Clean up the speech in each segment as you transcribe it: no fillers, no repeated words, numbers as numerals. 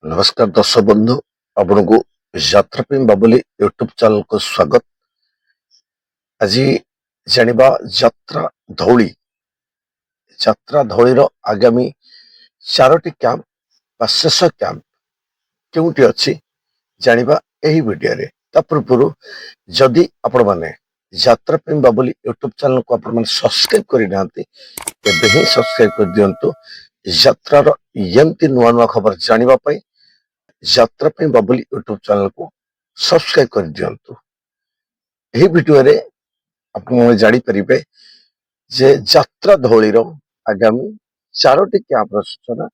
नमस्कार दर्शक बंधु आपण को यात्रा प्रेम बाबुली यूट्यूब चैनल को स्वागत। आज जानिबा यात्रा धौली आगामी 4टी कैंप बा शेष कैंप केउटी अछि जानिबा एही वीडियो रे। ता पूर्व जदि आपण माने यात्रा प्रेम बाबुली यूट्यूब चैनल को आपण माने सब्सक्राइब करि नांती एबे ही सब्सक्राइब कर दियंतु। यात्रार यंती नुआ नुआ खबर जानिबा पई यात्रा पे बाबुली यूट्यूब चैनल को सब्सक्राइब कर दियंतु। एही वीडियो रे आपण जानि परिबे जे यात्रा धौलीर आगामी 4टी कैंप सूचना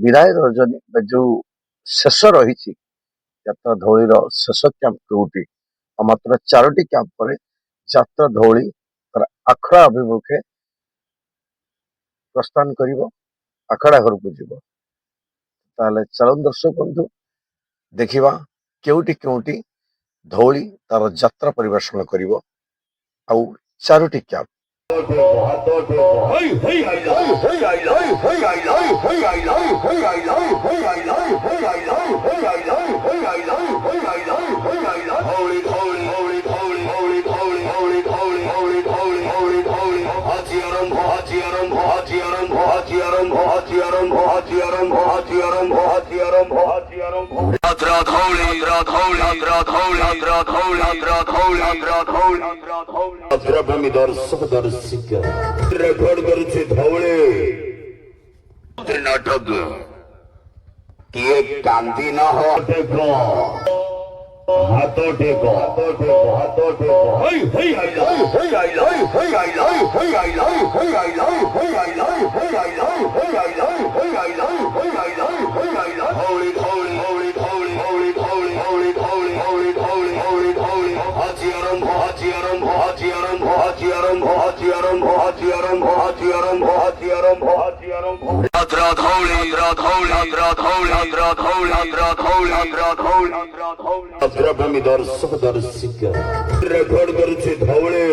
विदाय रजनी जो शेष रही यात्रा धौलीर शेष कैंप कोउटी मात्र 4टी कैंप पर यात्रा धौली आखड़ा अभिमुखे प्रस्थान करिवो आखड़ा घर को जीव। ताले चलन दर्शक बंधु देखिबा केउटी केउटी धौली तार यात्रा परिवेषण करिवो आउ 4टी कैंप दर्शक दर्शिका रेकर्ड करुचे धौले नाटक किए कांदी न हो टेको हाथ टेको हाथ टेको हई हई आई हई हई आई हई आई हई आई हई आई हई आई हई आई हई आई हई आई हई आई हई आई धौली धौली धौली धौली धौली धौली धौली धौली धौली धौली धौली हाथी आरंभ हाथी आरंभ हाथी आरंभ हाथी आरंभ हाथी आरंभ हाथी आरंभ हाथी आरंभ हाथी आरंभ हाथी आरंभ यात्रा धौली धौली यात्रा धौली यात्रा धौली यात्रा धौली यात्रा धौली यात्रा धौली यात्रा भूमि दर्शक दर्शिका रेकर्ड करुचे धौले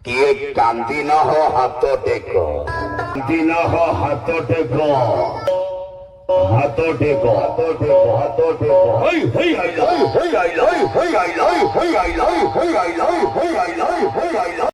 किए कांदी न हो हाथ टेको कांदी न हो हाथ टेको हाथ टेको हाथ टेको हई हई आई हई आई हई आई हई आई हई आई हई आई हई आई हई आई